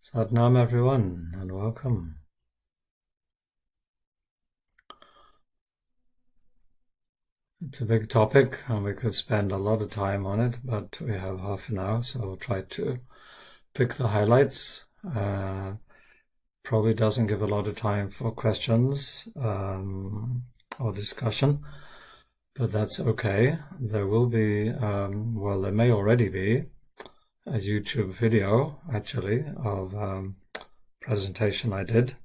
Satnam everyone, and welcome. It's a big topic and we could spend a lot of time on it, but we have half an hour, so I'll try to pick the highlights. Probably doesn't give a lot of time for questions or discussion, but that's okay. There will be, well, there may already be a YouTube video, actually, of presentation I did a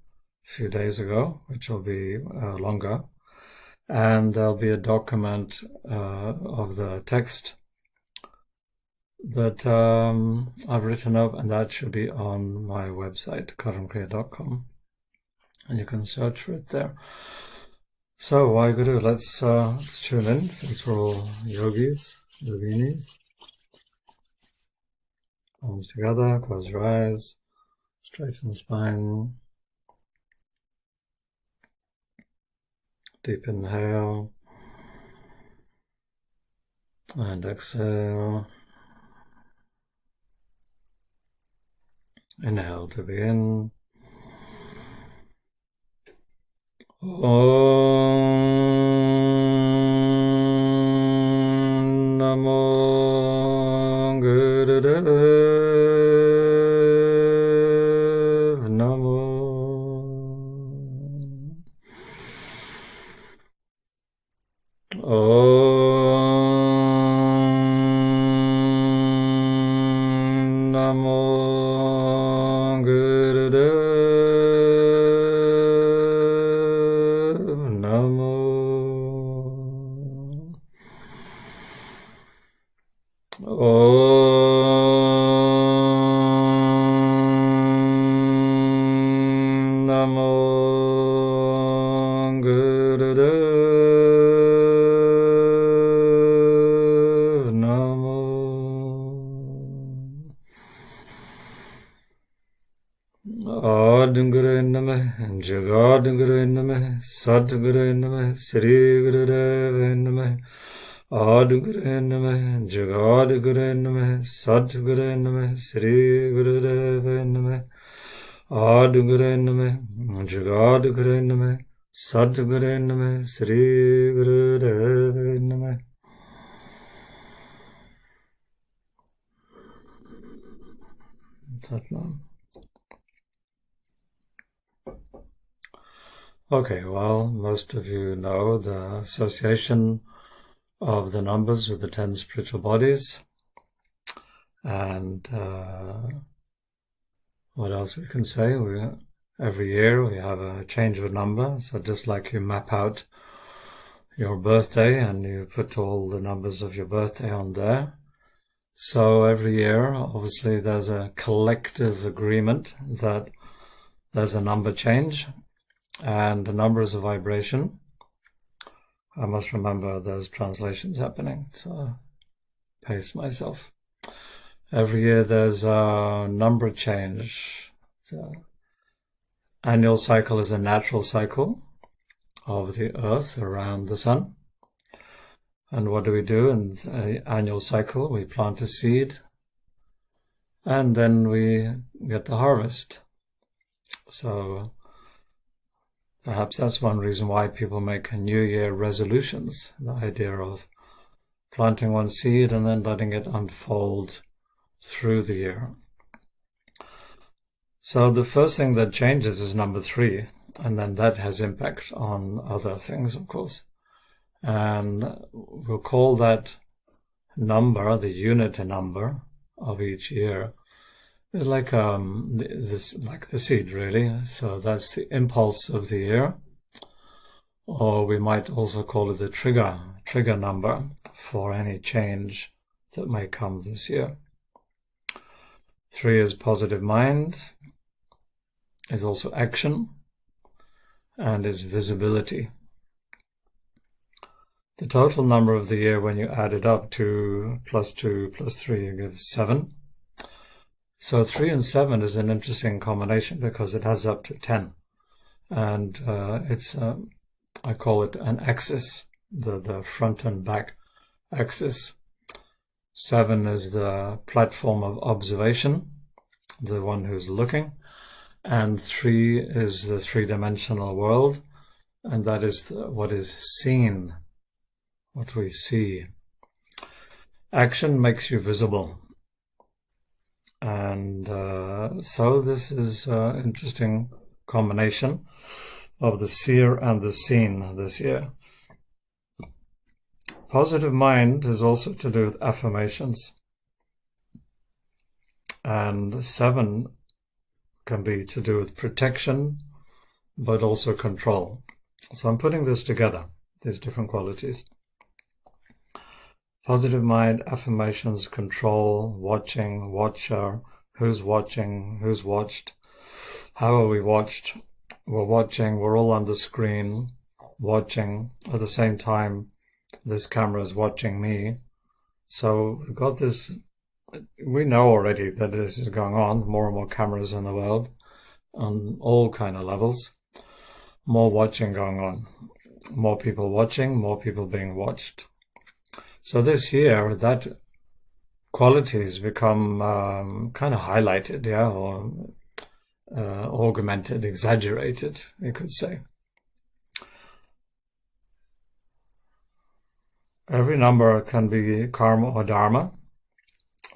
few days ago, which will be longer. And there'll be a document of the text that I've written up, and that should be on my website, karamkriya.com, and you can search for it there. So, Waheguru, let's tune in, since we're all yogis, yoginis. Palms together, close your eyes, straighten the spine. Deep inhale and exhale. Inhale to begin. Om Namo Gurudeva Namo. Om Namo Gurudeva Namo. Om Namo Gurudeva Namo. Adguru Namah, Jagadguru Namah, Sadguru Namah, Sri Gurudeva Namah. Adguru Namah, Jagadguru Namah, Sadguru Namah, Sri Gurudeva Namah. Adguru Namah, Jagadguru Namah, Sadguru Namah, Sri Gurudeva Namah. Satnam. Okay, well, most of you know the association of the numbers with the 10 spiritual bodies. And what else we can say? Every year we have a change of a number. So just like you map out your birthday and you put all the numbers of your birthday on there. So every year, obviously, there's a collective agreement that there's a number change. And the number is a vibration. I must remember there's translations happening, so pace myself. Every year there's a number change. The annual cycle is a natural cycle of the earth around the sun. And what do we do in the annual cycle? We plant a seed, and then we get the harvest. So perhaps that's one reason why people make New Year resolutions, the idea of planting one seed and then letting it unfold through the year. So the first thing that changes is number 3, and then that has impact on other things, of course. And we'll call that number, the unit number of each year, is like like the seed, really. So that's the impulse of the year, or we might also call it the trigger number for any change that may come this year. 3 is positive mind, is also action, and is visibility. The total number of the year, when you add it up, 2 plus 2 plus 3, gives 7. So 3 and 7 is an interesting combination because it adds up to 10. And it's, I call it an axis, the front and back axis. 7 is the platform of observation, the one who's looking, and 3 is the three-dimensional world, and that is what is seen, what we see. Action makes you visible. And so this is an interesting combination of the seer and the seen this year. Positive mind is also to do with affirmations. And 7 can be to do with protection, but also control. So I'm putting this together, these different qualities. Positive mind, affirmations, control, watching, watcher, who's watching, who's watched, how are we watched? We're watching, we're all on the screen, watching. At the same time, this camera is watching me. So we've got this, we know already that this is going on, more and more cameras in the world, on all kind of levels. More watching going on. More people watching, more people being watched. So this year, that qualities become kind of highlighted, or augmented, exaggerated, you could say. Every number can be karma or dharma,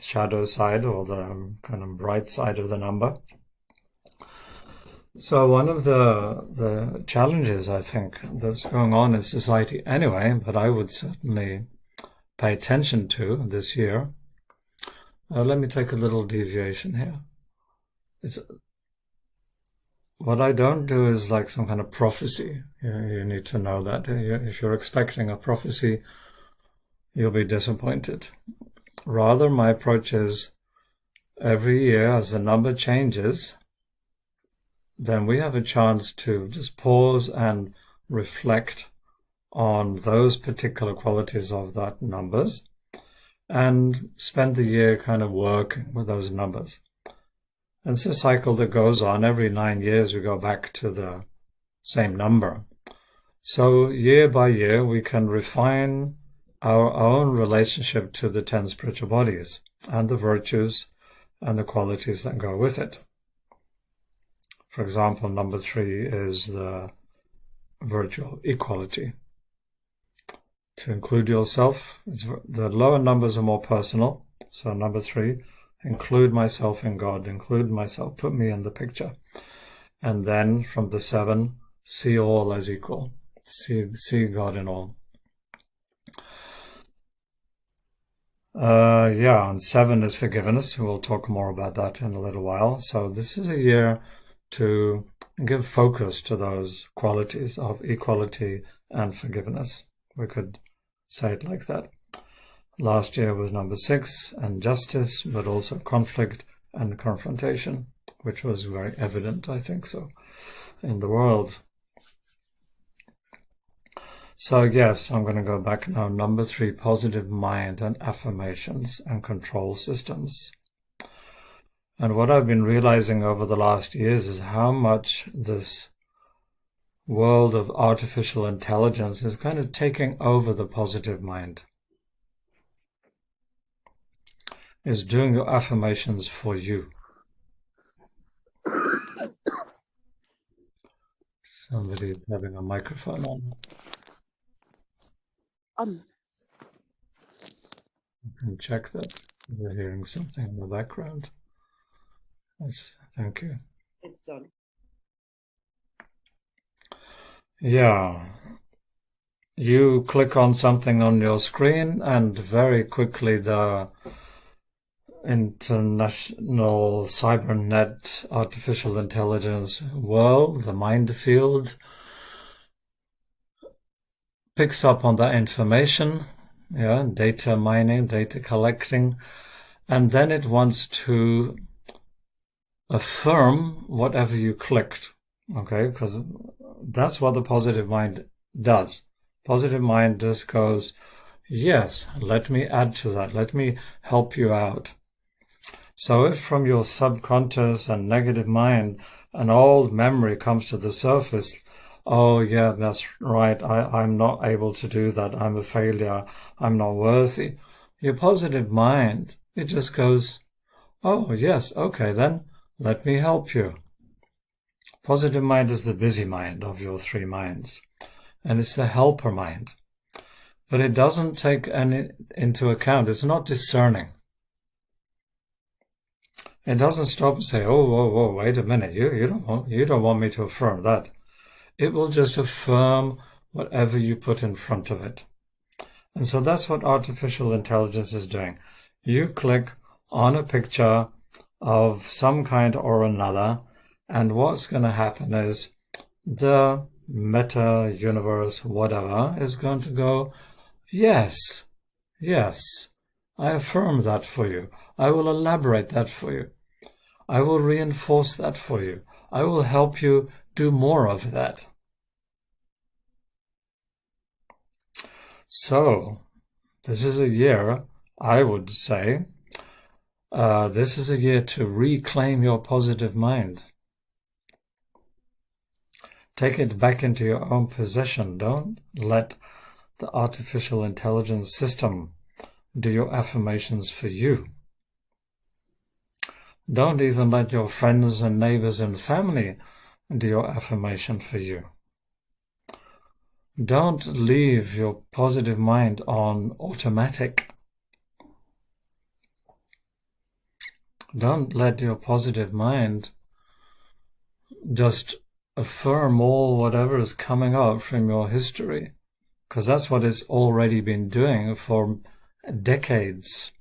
shadow side or the kind of bright side of the number. So one of the challenges, I think, that's going on in society anyway, but I would certainly pay attention to this year. Let me take a little deviation here. What I don't do is like some kind of prophecy. You need to know that. If you're expecting a prophecy, you'll be disappointed. Rather, my approach is every year as the number changes, then we have a chance to just pause and reflect on those particular qualities of that numbers and spend the year kind of working with those numbers. And it's a cycle that goes on. Every 9 years we go back to the same number. So year by year we can refine our own relationship to the 10 spiritual bodies and the virtues and the qualities that go with it. For example, number 3 is the virtue of equality. To include yourself, the lower numbers are more personal. So number 3, include myself in God, include myself, put me in the picture. And then from the 7, see all as equal, see God in all. And 7 is forgiveness. We'll talk more about that in a little while. So this is a year to give focus to those qualities of equality and forgiveness. We could say it like that. Last year was number 6, and justice, but also conflict and confrontation, which was very evident, I think so, in the world. So yes, I'm going to go back now. Number 3, positive mind and affirmations and control systems. And what I've been realizing over the last years is how much this world of artificial intelligence is kind of taking over the positive mind. Is doing your affirmations for you. Somebody's having a microphone on. You can check that. We're hearing something in the background. Yes, thank you. It's done. Yeah. You click on something on your screen and very quickly the international cybernet artificial intelligence world, the mind field, picks up on that information, data mining, data collecting, and then it wants to affirm whatever you clicked, okay? Because that's what the positive mind does. Positive mind just goes, yes, let me add to that. Let me help you out. So if from your subconscious and negative mind an old memory comes to the surface, oh yeah, that's right, I'm not able to do that, I'm a failure, I'm not worthy. Your positive mind, it just goes, oh yes, okay, then Let me help you. Positive mind is the busy mind of your three minds, and it's the helper mind. But it doesn't take any into account. It's not discerning. It doesn't stop and say, "Oh, whoa, whoa, wait a minute. You don't want me to affirm that." It will just affirm whatever you put in front of it. And so that's what artificial intelligence is doing. You click on a picture of some kind or another, and what's going to happen is the meta universe, whatever, is going to go, yes, yes, I affirm that for you. I will elaborate that for you. I will reinforce that for you. I will help you do more of that. So, this is a year, I would say, this is a year to reclaim your positive mind. Take it back into your own possession. Don't let the artificial intelligence system do your affirmations for you. Don't even let your friends and neighbors and family do your affirmation for you. Don't leave your positive mind on automatic. Don't let your positive mind just affirm all whatever is coming up from your history, because that's what it's already been doing for decades.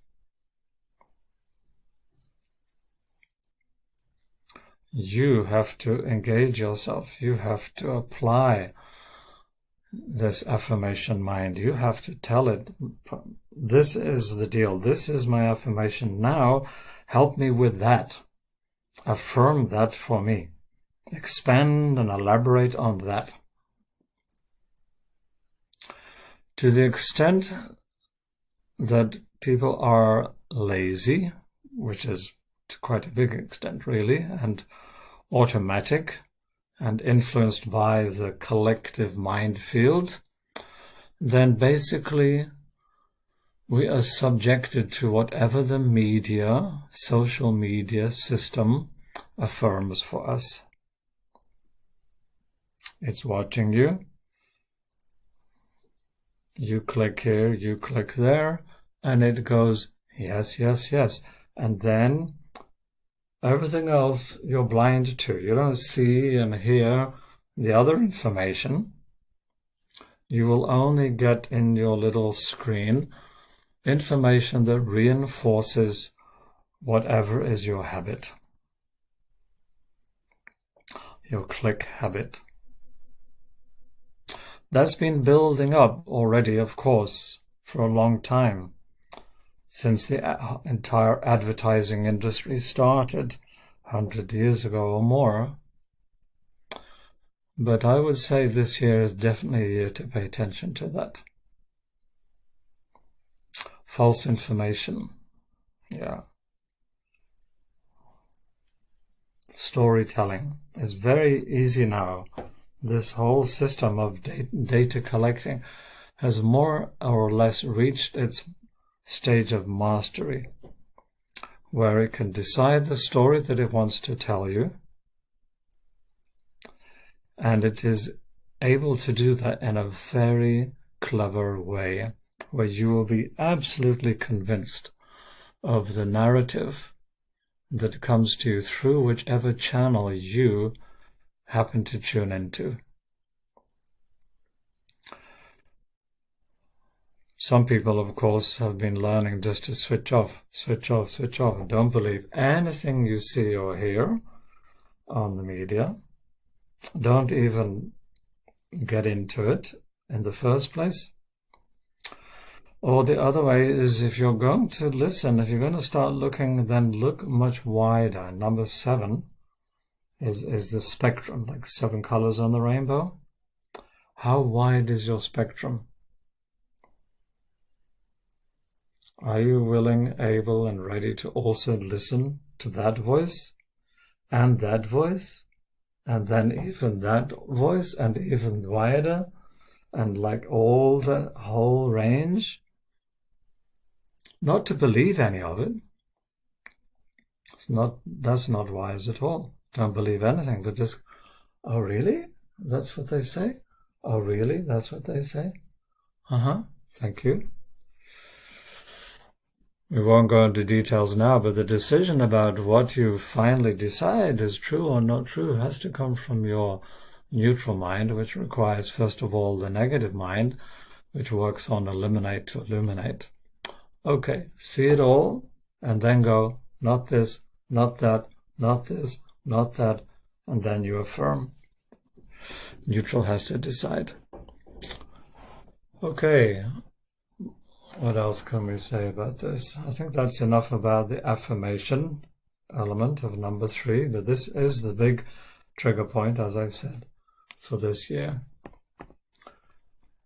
You have to engage yourself. You have to apply this affirmation mind. You have to tell it, this is the deal. This is my affirmation. Now, help me with that. Affirm that for me. Expand and elaborate on that. To the extent that people are lazy, which is to quite a big extent really, and automatic and influenced by the collective mind field, then basically we are subjected to whatever the media, social media system affirms for us. It's watching you. You click here, you click there, and it goes, yes, yes, yes. And then everything else you're blind to. You don't see and hear the other information. You will only get in your little screen information that reinforces whatever is your habit, your click habit. That's been building up already, of course, for a long time, since the entire advertising industry started 100 years ago or more. But I would say this year is definitely a year to pay attention to that. False information. Yeah. Storytelling is very easy now. This whole system of data collecting has more or less reached its stage of mastery, where it can decide the story that it wants to tell you, and it is able to do that in a very clever way, where you will be absolutely convinced of the narrative that comes to you through whichever channel you happen to tune into. Some people, of course, have been learning just to switch off, switch off, switch off. Don't believe anything you see or hear on the media. Don't even get into it in the first place. Or the other way is, if you're going to listen, if you're going to start looking, then look much wider. Number 7 is the spectrum, like 7 colors on the rainbow. How wide is your spectrum? Are you willing, able, and ready to also listen to that voice, and then even that voice, and even wider, and like all the whole range? Not to believe any of it, That's not wise at all. Don't believe anything, but just, oh really? That's what they say? Oh really? That's what they say? Thank you. We won't go into details now, but the decision about what you finally decide is true or not true has to come from your neutral mind, which requires, first of all, the negative mind, which works on eliminate to illuminate. Okay, see it all, and then go, not this, not that, not this, not that, and then you affirm. Neutral has to decide. Okay, what else can we say about this? I think that's enough about the affirmation element of number 3, but this is the big trigger point, as I've said, for this year.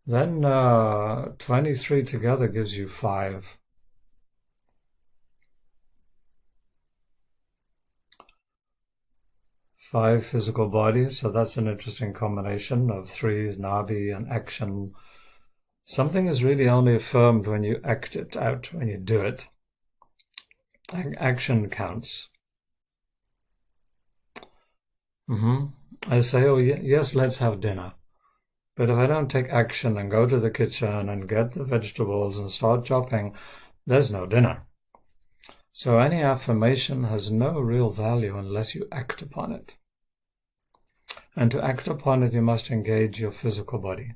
Then 23 together gives you 5. Five physical bodies, so that's an interesting combination of 3's, Nabi and action. Something is really only affirmed when you act it out, when you do it. Action counts. I say, oh yes, let's have dinner. But if I don't take action and go to the kitchen and get the vegetables and start chopping, there's no dinner. So any affirmation has no real value unless you act upon it. And to act upon it, you must engage your physical body.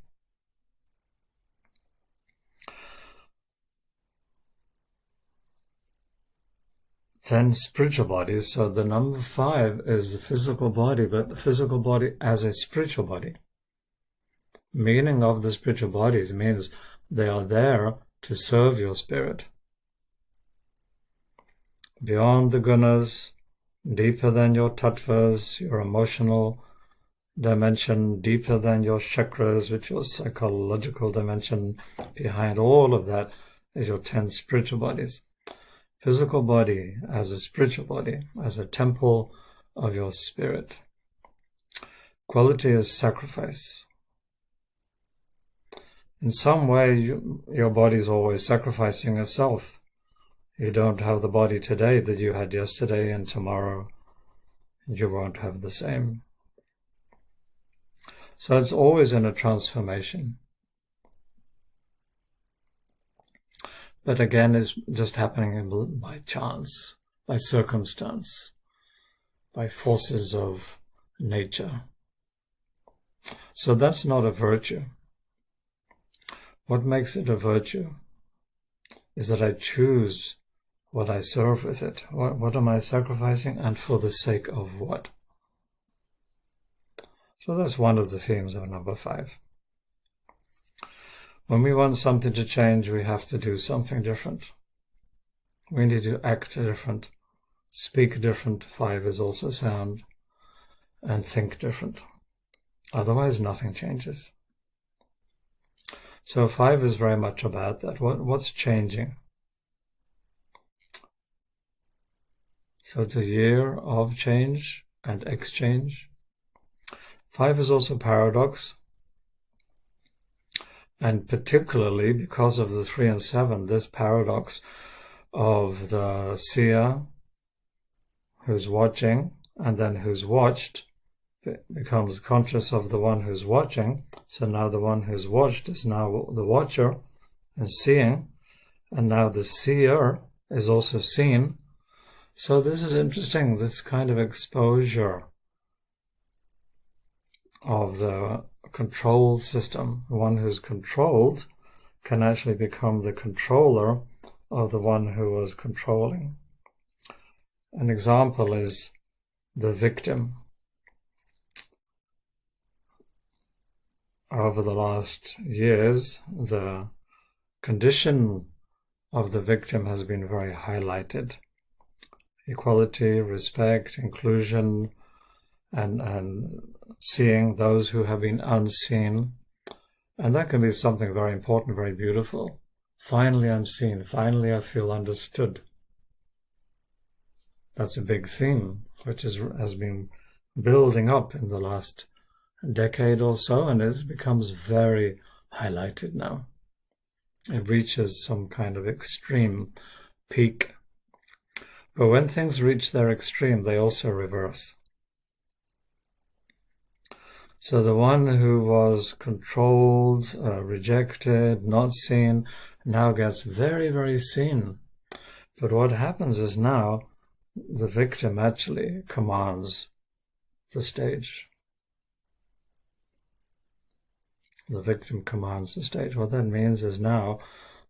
Then spiritual bodies. So the number 5 is the physical body, but the physical body as a spiritual body. Meaning of the spiritual bodies means they are there to serve your spirit. Beyond the gunas, deeper than your tattvas, your emotional dimension, deeper than your chakras, which is your psychological dimension. Behind all of that is your 10 spiritual bodies. Physical body as a spiritual body, as a temple of your spirit. Quality is sacrifice. In some way, your body is always sacrificing itself. You don't have the body today that you had yesterday, and tomorrow you won't have the same. So it's always in a transformation. But again, it's just happening by chance, by circumstance, by forces of nature. So that's not a virtue. What makes it a virtue is that I choose what I serve with it. What am I sacrificing, and for the sake of what? So that's one of the themes of number 5. When we want something to change, we have to do something different. We need to act different, speak different, 5 is also sound, and think different. Otherwise, nothing changes. So 5 is very much about that. What's changing? So it's a year of change and exchange. 5 is also paradox. And particularly because of the 3 and 7, this paradox of the seer who's watching and then who's watched becomes conscious of the one who's watching. So now the one who's watched is now the watcher and seeing, and now the seer is also seen. So this is interesting, this kind of exposure of the control system. The one who's controlled can actually become the controller of the one who was controlling. An example is the victim. Over the last years, the condition of the victim has been very highlighted. Equality, respect, inclusion, and seeing those who have been unseen. And that can be something very important, very beautiful. Finally I'm seen. Finally I feel understood. That's a big theme, which has been building up in the last decade or so, and it becomes very highlighted now. It reaches some kind of extreme peak. But when things reach their extreme, they also reverse. So the one who was controlled, rejected, not seen, now gets very, very seen. But what happens is now the victim actually commands the stage. The victim commands the stage. What that means is now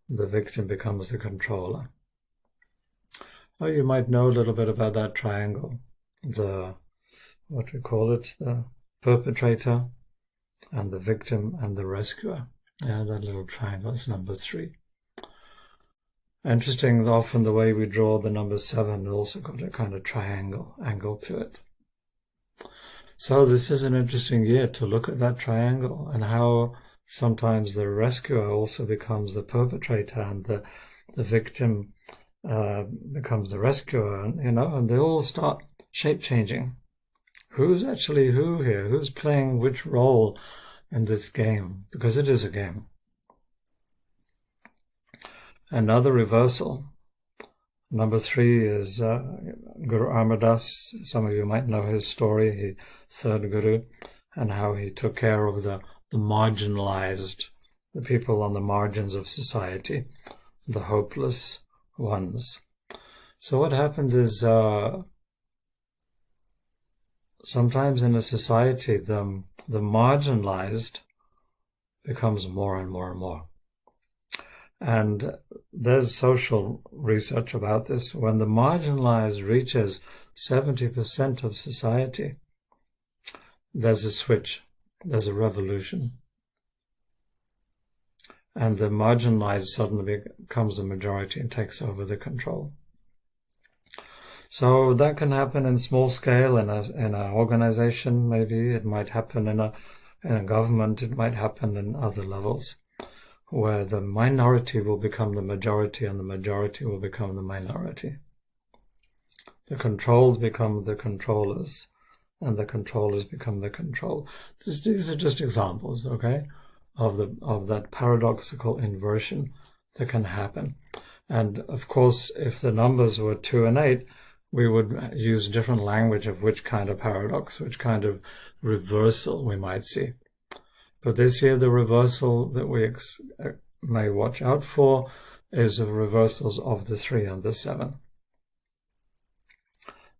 the victim becomes the controller. Oh, you might know a little bit about that triangle. The perpetrator and the victim and the rescuer. Yeah, that little triangle is number 3. Interesting, often the way we draw the number 7 also got a kind of triangle angle to it. So this is an interesting year to look at that triangle and how sometimes the rescuer also becomes the perpetrator and the victim becomes the rescuer, and they all start shape-changing. Who's actually who here? Who's playing which role in this game? Because it is a game. Another reversal. Number 3 is Guru Amar Das. Some of you might know his story, third Guru, and how he took care of the marginalized, the people on the margins of society, the hopeless ones. So what happens is sometimes in a society, the marginalized becomes more and more and more. And there's social research about this. When the marginalized reaches 70% of society, there's a switch, there's a revolution. And the marginalized suddenly becomes the majority and takes over the control. So that can happen in small scale in an organization, maybe. It might happen in a government. It might happen in other levels, where the minority will become the majority and the majority will become the minority. The controlled become the controllers and the controllers become the control. These are just examples, okay, of that paradoxical inversion that can happen. And of course, if the numbers were 2 and 8, we would use different language of which kind of paradox, which kind of reversal we might see. But this year, the reversal that we may watch out for is the reversals of the 3 and the 7.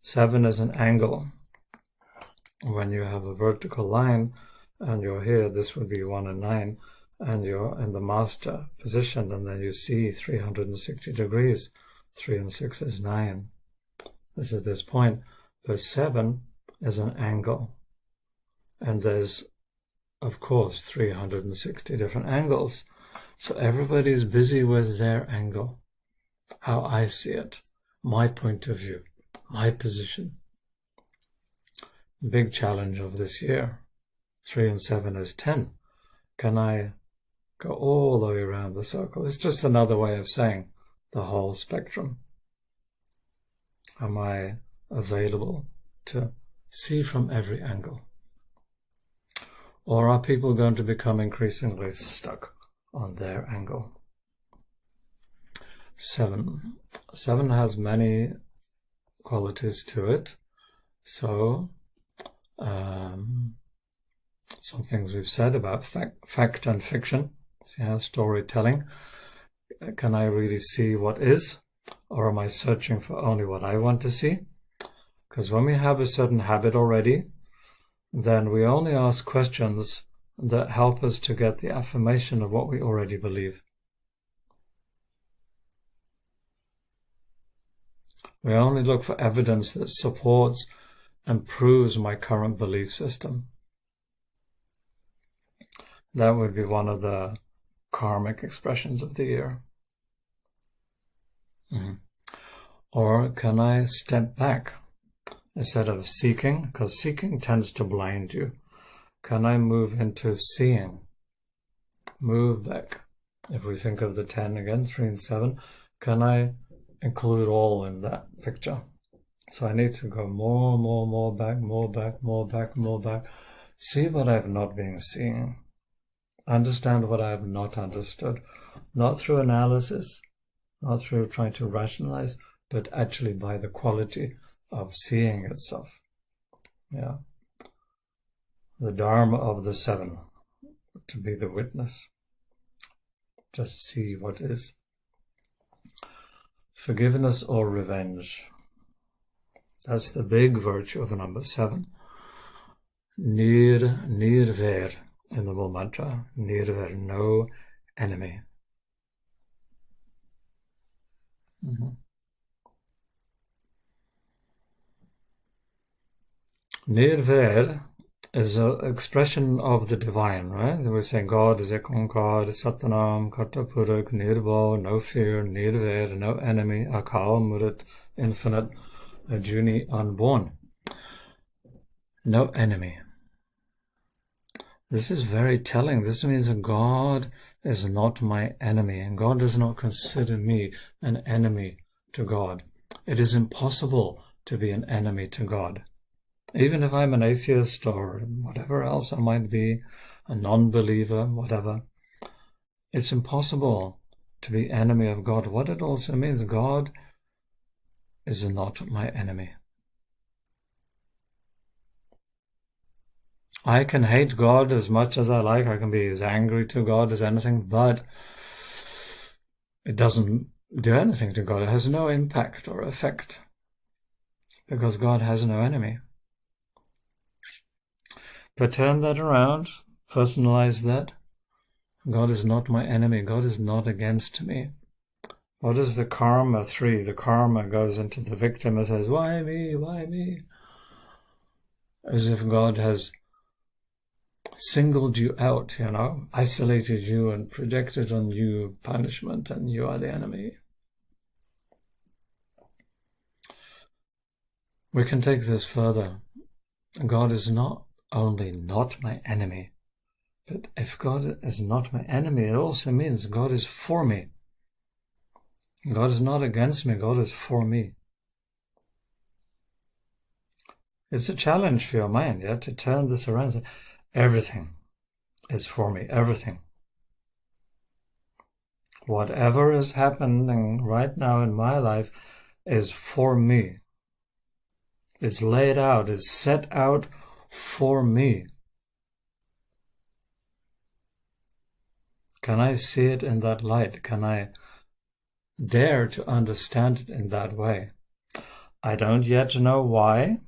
7 is an angle. When you have a vertical line and you're here, this would be 1 and 9, and you're in the master position, and then you see 360 degrees. 3 and 6 is 9. This is this point. But 7 is an angle. And there's, of course, 360 different angles. So everybody's busy with their angle, how I see it, my point of view, my position. Big challenge of this year. 3 and 7 is 10. Can I go all the way around the circle? It's just another way of saying the whole spectrum. Am I available to see from every angle? Or are people going to become increasingly stuck on their angle? 7. 7 has many qualities to it. So, some things we've said about fact and fiction. See how storytelling. Can I really see what is? Or am I searching for only what I want to see? Because when we have a certain habit already, then we only ask questions that help us to get the affirmation of what we already believe. We only look for evidence that supports and proves my current belief system. That would be one of the karmic expressions of the year. Or can I step back instead of seeking? Because seeking tends to blind you. Can I move into seeing? Move back. If we think of the 10 again, 3 and 7, can I include all in that picture? So I need to go more back, more back, more back, more back. See what I've not been seeing. Understand what I have not understood. Not through analysis, not through trying to rationalize, but actually by the quality of seeing itself. Yeah. The Dharma of the seven, to be the witness. Just see what is. Forgiveness or revenge. That's the big virtue of number 7. Nirver in the Bull mantra. Nirver, no enemy. Nirver is an expression of the divine, right? We're saying God is Ek Onkar, Satanam, Karta Purak, Nirbhav, no fear, Nirver, no enemy, Akal, Murat, infinite, Ajuni, unborn. No enemy. This is very telling. This means that God is not my enemy, and God does not consider me an enemy to God. It is impossible to be an enemy to God. Even if I'm an atheist or whatever else I might be, a non-believer, whatever, it's impossible to be enemy of God. What it also means, God is not my enemy. I can hate God as much as I like. I can be as angry to God as anything, but it doesn't do anything to God. It has no impact or effect because God has no enemy. But turn that around, personalize that. God is not my enemy. God is not against me. What is the karma 3? The karma goes into the victim and says, why me? Why me? As if God has singled you out, isolated you and projected on you punishment, and you are the enemy. We can take this further. God is not only not my enemy, but if God is not my enemy, it also means God is for me. God is not against me, God is for me. It's a challenge for your mind, to turn this around and say, everything is for me, everything. Whatever is happening right now in my life is for me. It's laid out, it's set out for me. Can I see it in that light? Can I dare to understand it in that way? I don't yet know why.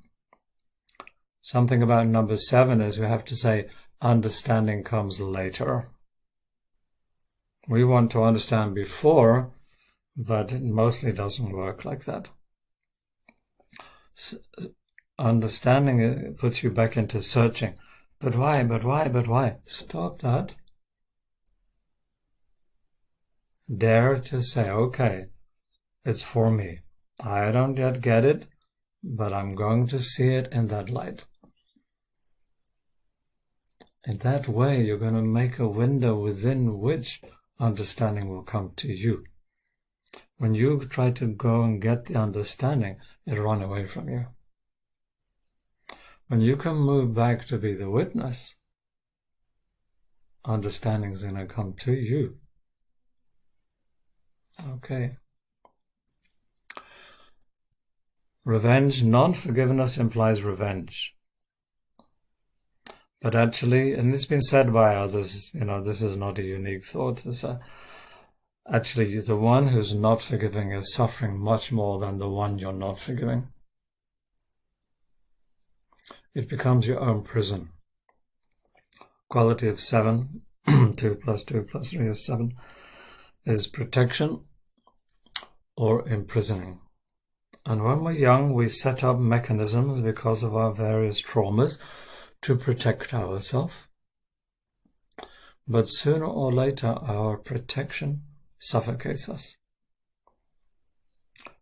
Something about number 7 is we have to say understanding comes later. We want to understand before, but it mostly doesn't work like that. Understanding puts you back into searching. But why? But why? But why? Stop that. Dare to say, okay, it's for me. I don't yet get it, but I'm going to see it in that light. In that way, you're going to make a window within which understanding will come to you. When you try to go and get the understanding, it'll run away from you. When you can move back to be the witness, understanding is going to come to you. Okay. Revenge, non-forgiveness implies revenge. But actually, and it's been said by others, this is not a unique thought. It's actually, the one who's not forgiving is suffering much more than the one you're not forgiving. It becomes your own prison. Quality of 7, 2 plus 2 plus 3 is 7, is protection or imprisoning. And when we're young, we set up mechanisms because of our various traumas to protect ourselves. But sooner or later, our protection suffocates us.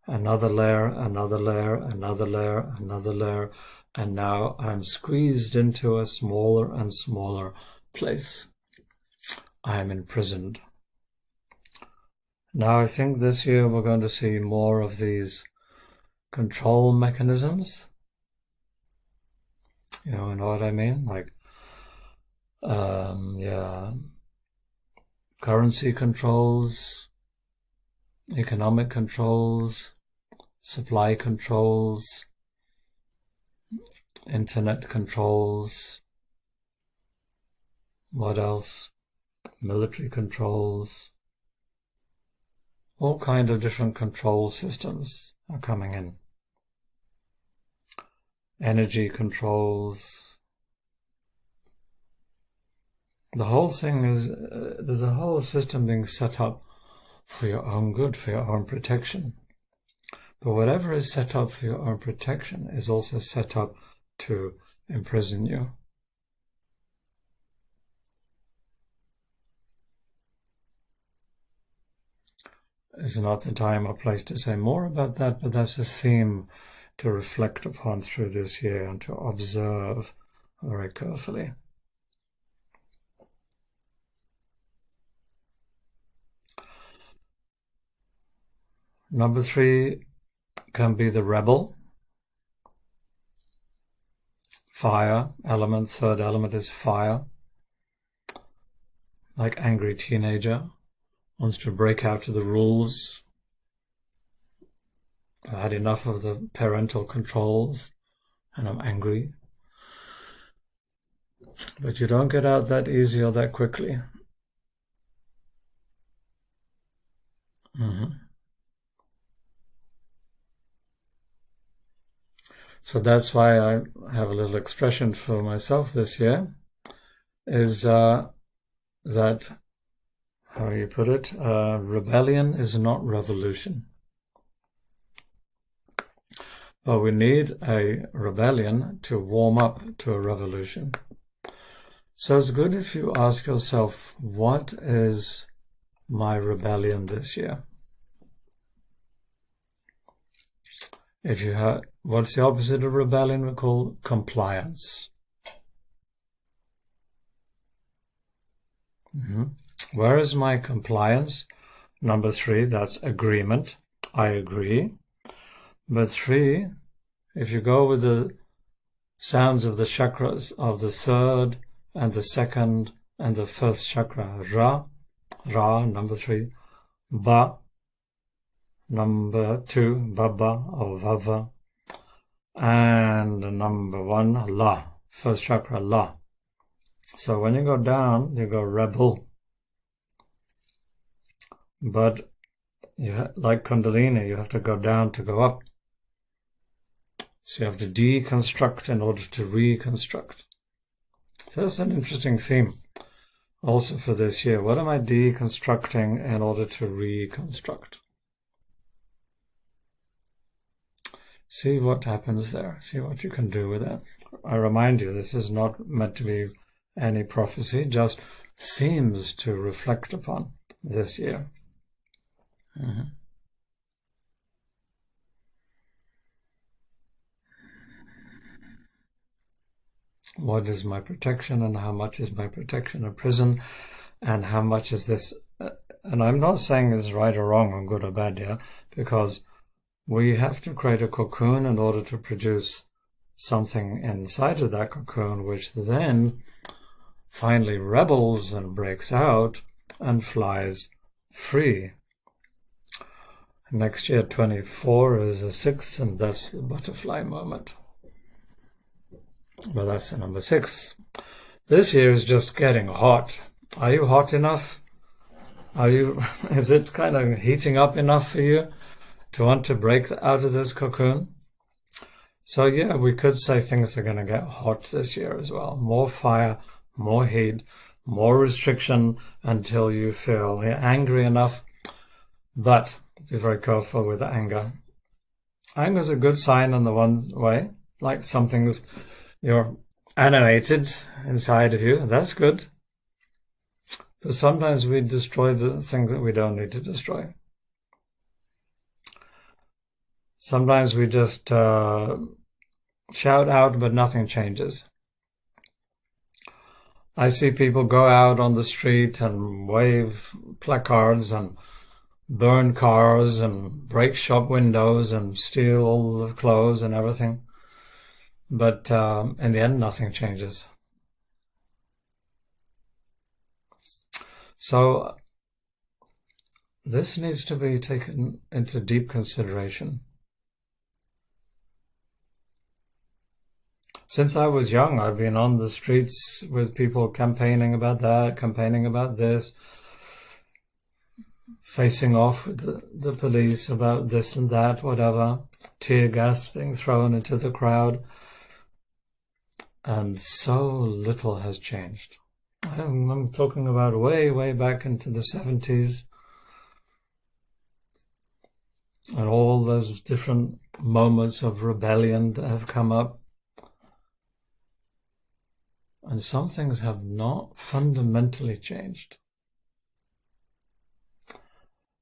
Another layer, another layer, another layer, another layer, and now I'm squeezed into a smaller and smaller place. I'm imprisoned. Now I think this year we're going to see more of these control mechanisms. You know what I mean? Like, currency controls, economic controls, supply controls, internet controls, what else? Military controls. All kinds of different control systems are coming in. Energy controls. The whole thing is, there's a whole system being set up for your own good, for your own protection. But whatever is set up for your own protection is also set up to imprison you. It's not the time or place to say more about that, but that's a theme to reflect upon through this year and to observe very carefully. Number 3 can be the rebel. Fire element, third element is fire. Like angry teenager, wants to break out of the rules. I've had enough of the parental controls and I'm angry. But you don't get out that easy or that quickly. So that's why I have a little expression for myself this year, is that, how you put it, rebellion is not revolution. But we need a rebellion to warm up to a revolution. So it's good if you ask yourself, what is my rebellion this year? If you have, what's the opposite of rebellion? We call compliance. Where is my compliance? Number 3, that's agreement. I agree. But 3, if you go with the sounds of the chakras of the 3rd and the 2nd and the 1st chakra, Ra, number 3, Ba, number 2, Baba or Vava, and number 1, La, 1st chakra, La. So when you go down, you go rebel. But like Kundalini, you have to go down to go up. So you have to deconstruct in order to reconstruct. So that's an interesting theme also for this year. What am I deconstructing in order to reconstruct? See what happens there. See what you can do with it. I remind you, this is not meant to be any prophecy, just themes to reflect upon this year. What is my protection and how much is my protection a prison and how much is this? And I'm not saying it's right or wrong or good or bad here, because we have to create a cocoon in order to produce something inside of that cocoon, which then finally rebels and breaks out and flies free. Next year, 24 is a 6, and that's the butterfly moment. Well, that's the number 6. This year is just getting hot. Are you hot enough? Is it kind of heating up enough for you to want to break out of this cocoon? So yeah, we could say things are going to get hot this year as well. More fire, more heat, more restriction until you feel angry enough. But be very careful with anger. Anger is a good sign in the one way, like something's, you're animated inside of you. That's good. But sometimes we destroy the things that we don't need to destroy. Sometimes we just shout out, but nothing changes. I see people go out on the street and wave placards and burn cars and break shop windows and steal all the clothes and everything. But in the end, nothing changes. So this needs to be taken into deep consideration. Since I was young, I've been on the streets with people campaigning about that, campaigning about this, facing off with the police about this and that, whatever, tear gas being thrown into the crowd. And so little has changed. I'm talking about way back into the 70s. And all those different moments of rebellion that have come up. And some things have not fundamentally changed.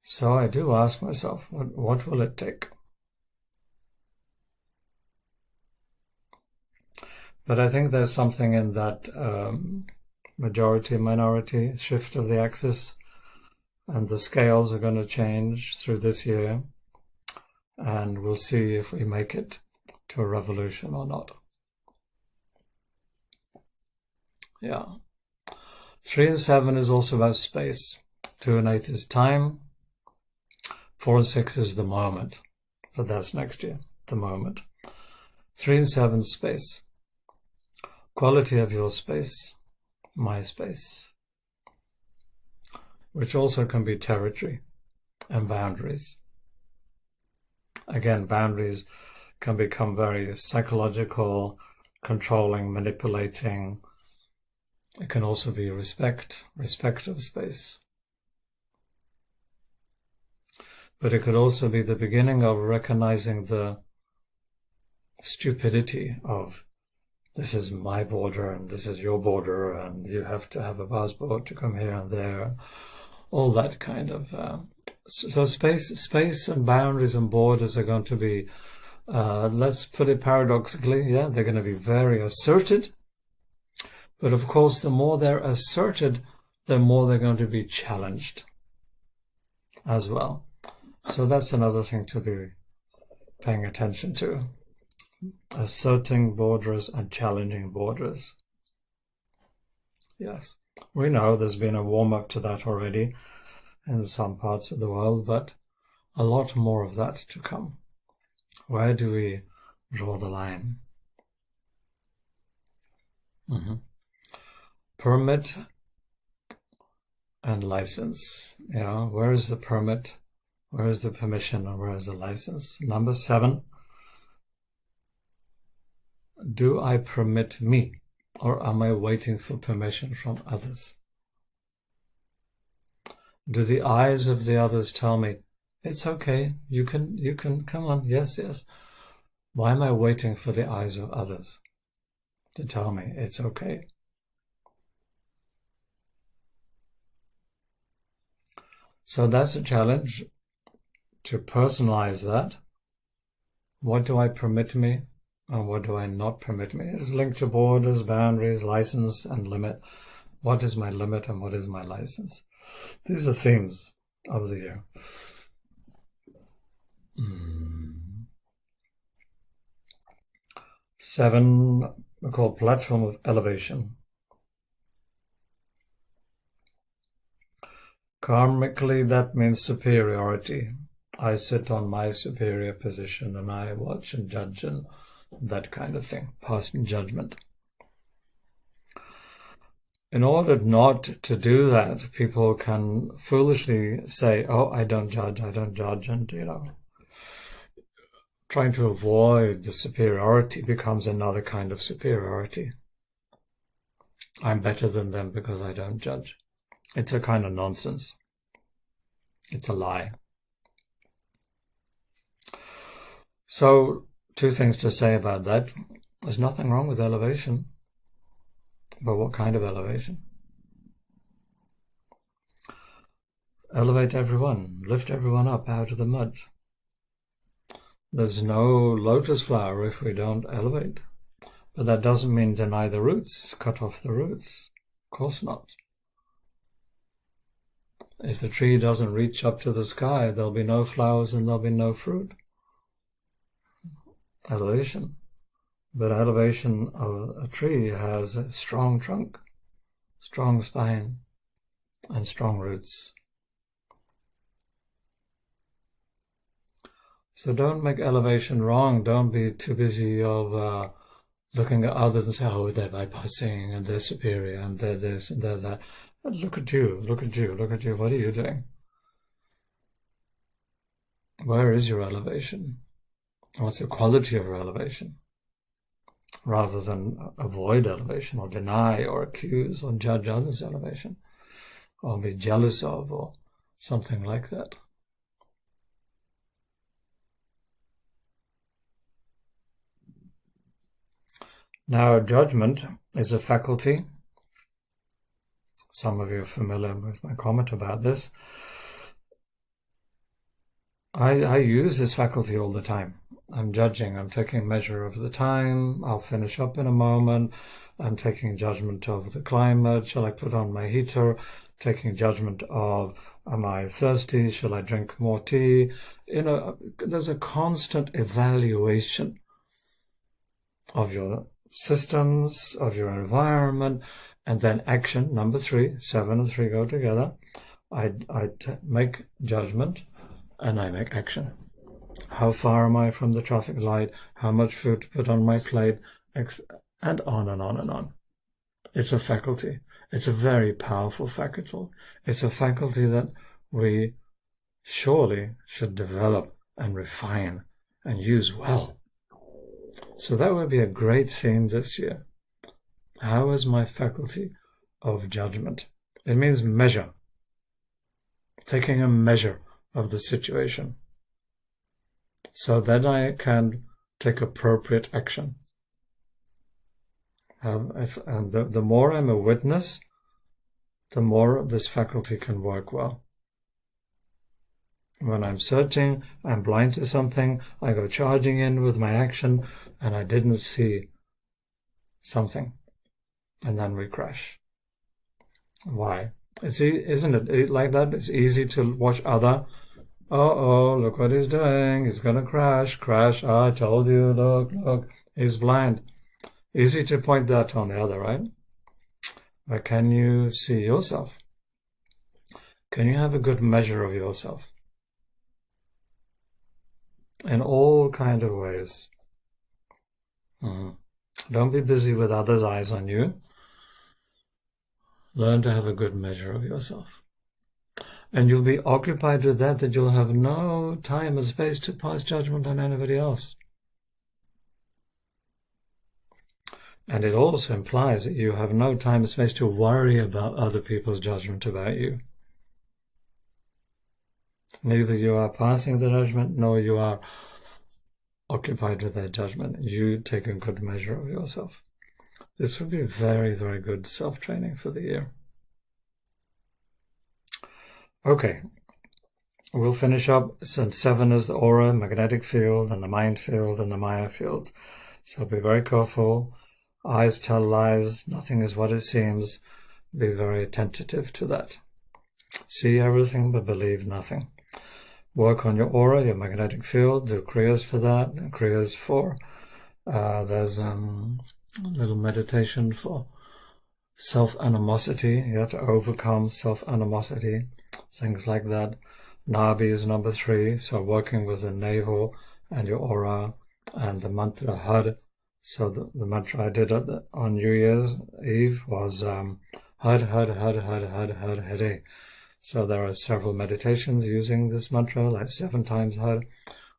So I do ask myself, what will it take? But I think there's something in that majority-minority shift of the axis, and the scales are going to change through this year, and we'll see if we make it to a revolution or not. Yeah. 3 and 7 is also about space. 2 and 8 is time. 4 and 6 is the moment. But that's next year, the moment. 3 and 7, space. Quality of your space, my space. Which also can be territory and boundaries. Again, boundaries can become very psychological, controlling, manipulating. It can also be respect of space. But it could also be the beginning of recognizing the stupidity of this is my border and this is your border and you have to have a passport to come here and there. All that kind of... So space and boundaries and borders are going to be, let's put it paradoxically, yeah, they're going to be very asserted. But of course, the more they're asserted, the more they're going to be challenged as well. So that's another thing to be paying attention to. Asserting borders and challenging borders. Yes, we know there's been a warm-up to that already in some parts of the world, but a lot more of that to come. Where do we draw the line? Permit and license. Yeah, where is the permit? Where is the permission? And where is the license? Number 7. Do I permit me, or am I waiting for permission from others? Do the eyes of the others tell me, it's okay, you can, come on, yes. Why am I waiting for the eyes of others to tell me it's okay? So that's a challenge, to personalize that. What do I permit me and what do I not permit me? It's linked to borders, boundaries, license and limit. What is my limit and what is my license? These are themes of the year. 7, we call platform of elevation. Karmically, that means superiority. I sit on my superior position and I watch and judge and that kind of thing, passing judgment. In order not to do that, people can foolishly say, oh, I don't judge, and, trying to avoid the superiority becomes another kind of superiority. I'm better than them because I don't judge. It's a kind of nonsense. It's a lie. So, 2 things to say about that. There's nothing wrong with elevation. But what kind of elevation? Elevate everyone. Lift everyone up out of the mud. There's no lotus flower if we don't elevate. But that doesn't mean deny the roots, cut off the roots. Of course not. If the tree doesn't reach up to the sky, there'll be no flowers and there'll be no fruit. Elevation. But elevation of a tree has a strong trunk, strong spine, and strong roots. So don't make elevation wrong. Don't be too busy of looking at others and say, oh, they're bypassing and they're superior and they're this and they're that. But look at you, look at you, look at you. What are you doing? Where is your elevation? What's the quality of your elevation? Rather than avoid elevation or deny or accuse or judge others' elevation or be jealous of or something like that. Now, judgment is a faculty. Some of you are familiar with my comment about this. I use this faculty all the time. I'm judging, I'm taking measure of the time, I'll finish up in a moment, I'm taking judgment of the climate, shall I put on my heater, taking judgment of, am I thirsty, shall I drink more tea? There's a constant evaluation of your systems, of your environment, and then action. Number 3, 7 and 3 go together. I make judgment and I make action. How far am I from the traffic light? How much food to put on my plate? And on and on and on. It's a faculty. It's a very powerful faculty. It's a faculty that we surely should develop and refine and use well. So that would be a great theme this year. How is my faculty of judgment? It means measure. Taking a measure of the situation, so that I can take appropriate action. And the more I'm a witness, the more this faculty can work well. When I'm searching, I'm blind to something, I go charging in with my action, and I didn't see something, and then we crash. Why? Isn't it like that? It's easy to watch other. Oh, look what he's doing. He's going to crash. I told you, look, he's blind. Easy to point that on the other, right? But can you see yourself? Can you have a good measure of yourself? In all kind of ways. Don't be busy with others' eyes on you. Learn to have a good measure of yourself. And you'll be occupied with that you'll have no time or space to pass judgment on anybody else. And it also implies that you have no time or space to worry about other people's judgment about you. Neither you are passing the judgment, nor you are occupied with their judgment. You take a good measure of yourself. This would be very, very good self-training for the year. Okay, we'll finish up. So 7 is the aura, magnetic field, and the mind field, and the Maya field. So be very careful. Eyes tell lies. Nothing is what it seems. Be very attentive to that. See everything, but believe nothing. Work on your aura, your magnetic field. Do kriyas for that. Kriyas for there's a little meditation for self-animosity. You have to overcome self-animosity. Things like that. Nabi is number 3, so working with the navel and your aura, and the mantra 𝗏. So the mantra I did on New Year's Eve was 𝗏 𝗏 𝗏 𝗏 𝗏 𝗏. So there are several meditations using this mantra, like 7 times 𝗏,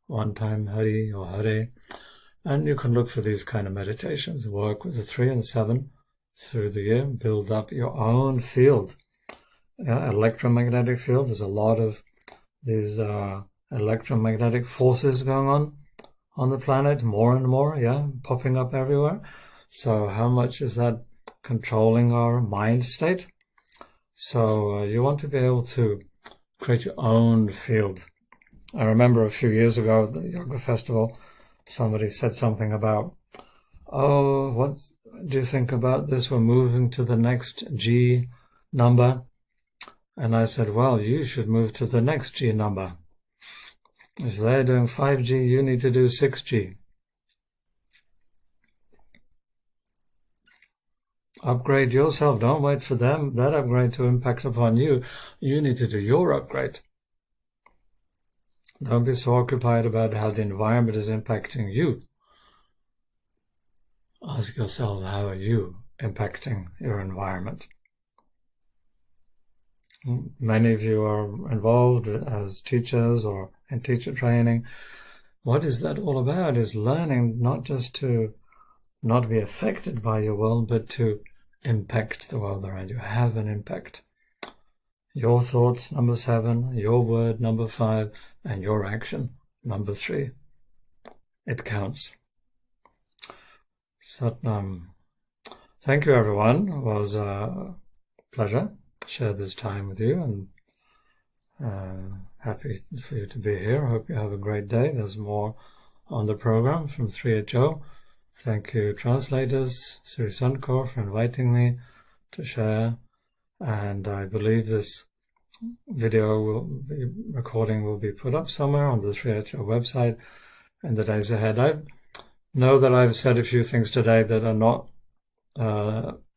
1 time 𝗏 or 𝗏. And you can look for these kind of meditations. Work with the 3 and 7 through the year. Build up your own field. Electromagnetic field. There's a lot of these electromagnetic forces going on the planet, more and more, popping up everywhere. So how much is that controlling our mind state? So you want to be able to create your own field. I remember a few years ago at the yoga festival, somebody said something about, oh, what do you think about this? We're moving to the next G number. And I said, well, you should move to the next G number. If they're doing 5G, you need to do 6G. Upgrade yourself. Don't wait for them, that upgrade to impact upon you. You need to do your upgrade. Don't be so occupied about how the environment is impacting you. ask yourself, how are you impacting your environment? Many of you are involved as teachers or in teacher training. What is that all about? Is learning not just to not be affected by your world, but to impact the world around you, have an impact. Your thoughts, number 7, your word, number 5, and your action, number 3. It counts. Satnam. Thank you, everyone. It was a pleasure to share this time with you, and happy for you to be here. Hope you have a great day. There's more on the program from 𝗲𝗏. Thank you, translators, Sri Sankor, for inviting me to share. And I believe this recording will be put up somewhere on the 𝗲𝗏 website in the days ahead. I know that I've said a few things today that are not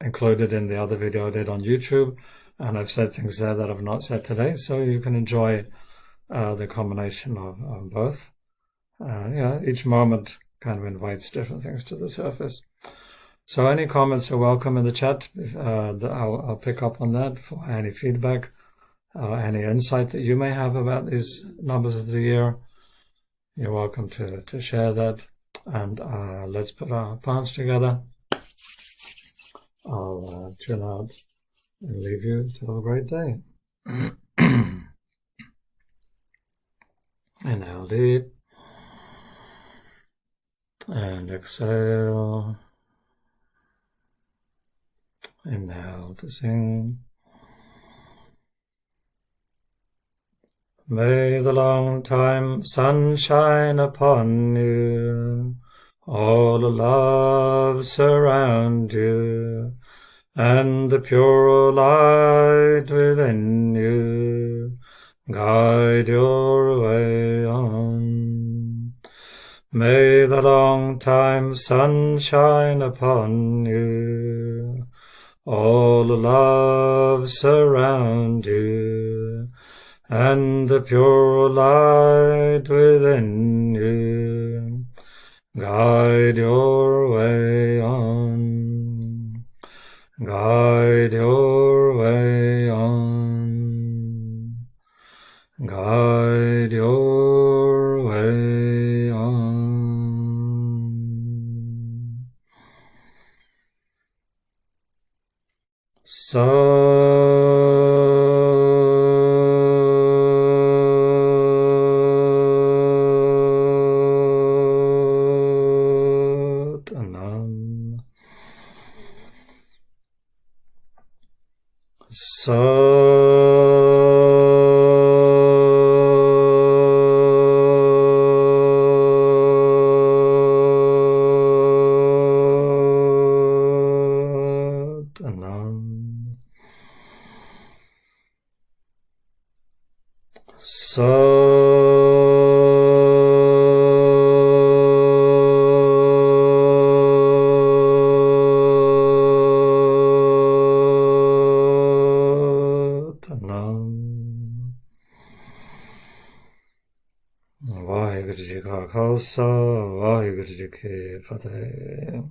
included in the other video I did on YouTube, and I've said things there that I've not said today, so you can enjoy the combination of both. Each moment kind of invites different things to the surface. So any comments are welcome in the chat. I'll pick up on that for any feedback, any insight that you may have about these numbers of the year. You're welcome to share that. And let's put our palms together. I'll tune out and leave you to have a great day. Inhale deep. And exhale. Inhale to sing. May the long time sun shine upon you, all the love surround you, and the pure light within you guide your way on. May the long time sun shine upon you, all the love surround you, and the pure light within you guide your way on. Guide your way on. Guide your way on. Satnam. Waheguru ji ਕਾ ਖਾਲਸਾ ਵਾਹਿਗੁਰੂ ਜੀ ਕੀ ਫਤਿਹ।